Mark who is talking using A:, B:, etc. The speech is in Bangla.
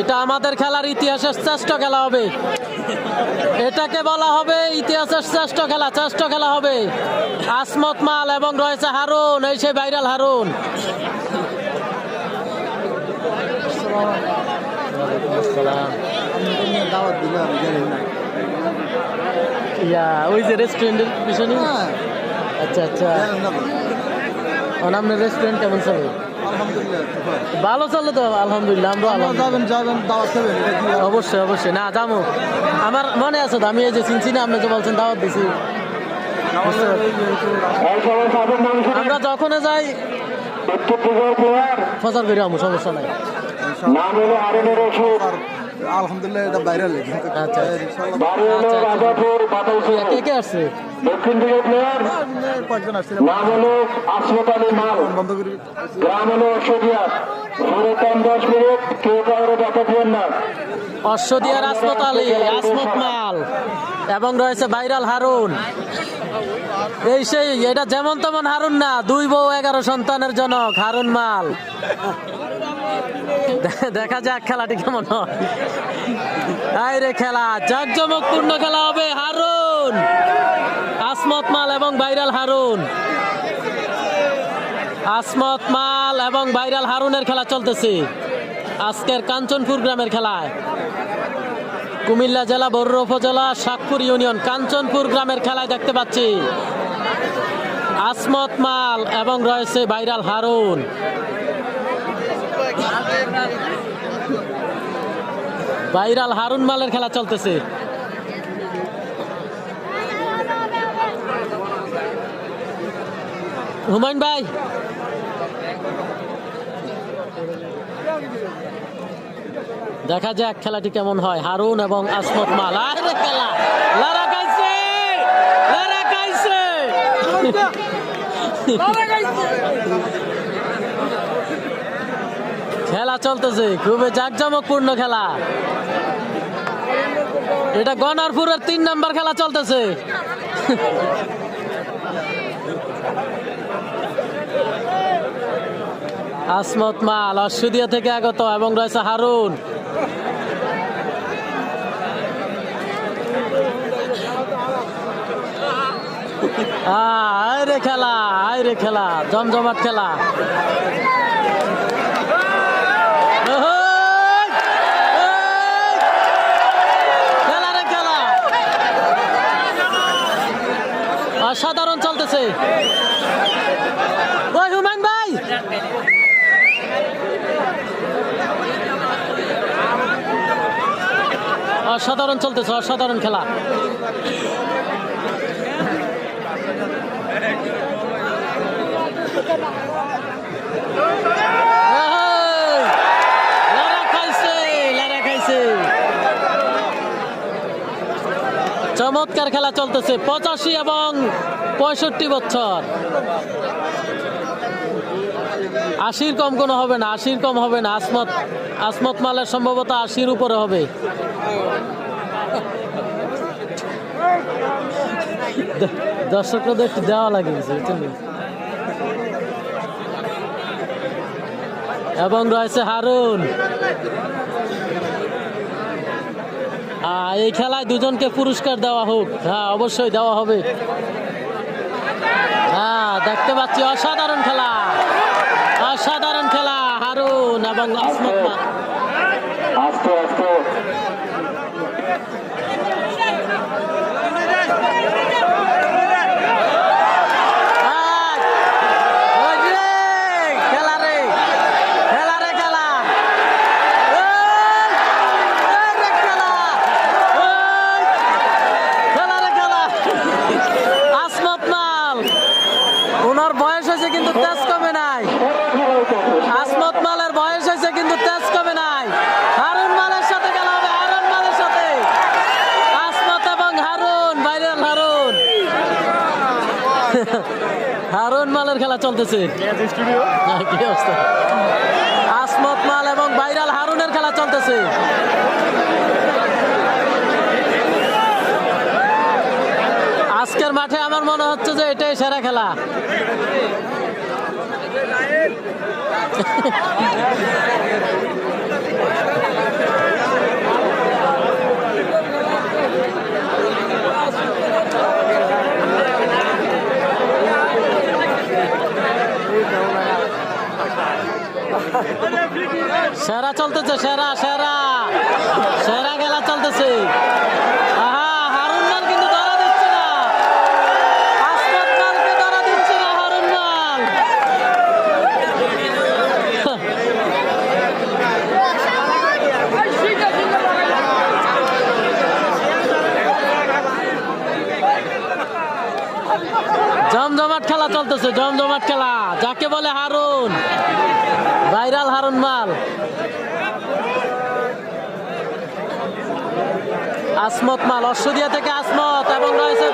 A: এটা আমাদের খেলার ইতিহাসের শ্রেষ্ঠ খেলা হবে। এটাকে বলা হবে ইতিহাসের শ্রেষ্ঠ খেলা হবে। আসমত মাল এবং রয়েছে হারুন, এই সেই ভাইরাল হারুন। ওই যে রেস্টুরেন্টের পিছনে। আচ্ছা আচ্ছা, আপনার রেস্টুরেন্ট কেমন চলে? ভালো চলে তো আলহামদুলিল্লাহ। অবশ্যই অবশ্যই, না যাবো, আমার মনে আছে তো, আমি এই যে চিনছি না, আপনি যে বলছেন দাওয়াত দিছি। আমরা যখন যাই প্রচার করে আমু, সমস্যা নাই।
B: আলহামদুলিল্লাহ এটা বাইরে
A: কে কে আসছে?
C: দক্ষিণ দিকের প্লেয়ার
B: কয়েকজন আসছিল।
C: নাম হলো আসমত আলী মাল,
B: বন্ধ করি।
C: গ্রাম হলো অশ্বদিয়া। 10 মিনিট, কেউ কারো দেখা দিবেন না।
A: অশ্বদিয়ার আসমত আলী, আসমত মাল এবং রয়েছে ভাইরাল হারুন। এই সেই, এটা যেমন তেমন হারুন না, 2 বউ 11 সন্তানের জনক হারুন মাল। দেখা যাক খেলাটি কেমন হয়। আইরে খেলা, জাঁকজমকপূর্ণ খেলা হবে। হারুন, আসমত মাল এবং ভাইরাল হারুন। আসমত মাল এবং ভাইরাল হারুনের খেলা চলতেছে আজকের কাঞ্চনপুর গ্রামের খেলায়। কুমিল্লা জেলা বরুড়া উপজেলা শাকপুর ইউনিয়ন কাঞ্চনপুর গ্রামের খেলায় দেখতে পাচ্ছি আসমত মাল এবং রয়েছে ভাইরাল হারুন। ভাইরাল হারুন মালের খেলা চলতেছে। হুমায়ুন ভাই, দেখা যাক খেলাটি কেমন হয়। হারুন এবং আসমত মাল, আরে খেলা লারা খাইছে, লারা খাইছে। খেলা চলতেছে, খুবই জাঁকজমকপূর্ণ খেলা। এটা গনারপুরের 3 নম্বর খেলা চলতেছে। আসমত মাল অশ্বদিয়া থেকে আগত এবং রয়েছে হারুন। আইরে খেলা, আইরে খেলা, জমজমাট খেলা। অসাধারণ চলতেছে। ওই হুমায়ুন ভাই, অসাধারণ চলতেছে, অসাধারণ খেলা। চমৎকার খেলা চলতেছে। 85 এবং 65 বছর। 80 কম কোনো হবে না, 80 কম হবে না। আসমত মালের সম্ভবত 80 উপরে হবে। দর্শকদের একটু দেওয়া লাগে এবং রয়েছে হারুন। এই খেলায় দুজনকে পুরস্কার দেওয়া হোক। হ্যাঁ, অবশ্যই দেওয়া হবে। হ্যাঁ, দেখতে পাচ্ছি অসাধারণ খেলা, অসাধারণ খেলা। হারুন এবং আসমত মাল।
C: আস্তে আস্তে
A: আসমত মালের বয়স হয়েছে কিন্তু তেজ কমে নাই। হারুন মালের সাথে খেলা হবে, হারুন মালের সাথে আসমত এবং হারুন, ভাইরাল হারুন। হারুন মালের খেলা চলতেছে। কি অবস্থা? আসমত মাল এবং ভাইরাল হারুনের খেলা চলতেছে। আজকের মাঠে আমার মনে হচ্ছে যে এটাই সেরা খেলা। সেরা চলতেছে, সেরা সেরা সেরা খেলা চলতেছে। আহা, হারুন মাল কিন্তু ধরা দিচ্ছে না, আসমত মালকে ধরা দিচ্ছে না হারুন মাল। জমজমাট খেলা চলতেছে, জমজমাট খেলা, যাকে বলে হারুন, ভাইরাল হারুন মাল। আসমত মাল, অশ্বদিয়া থেকে আসমত, এবং রয়েছে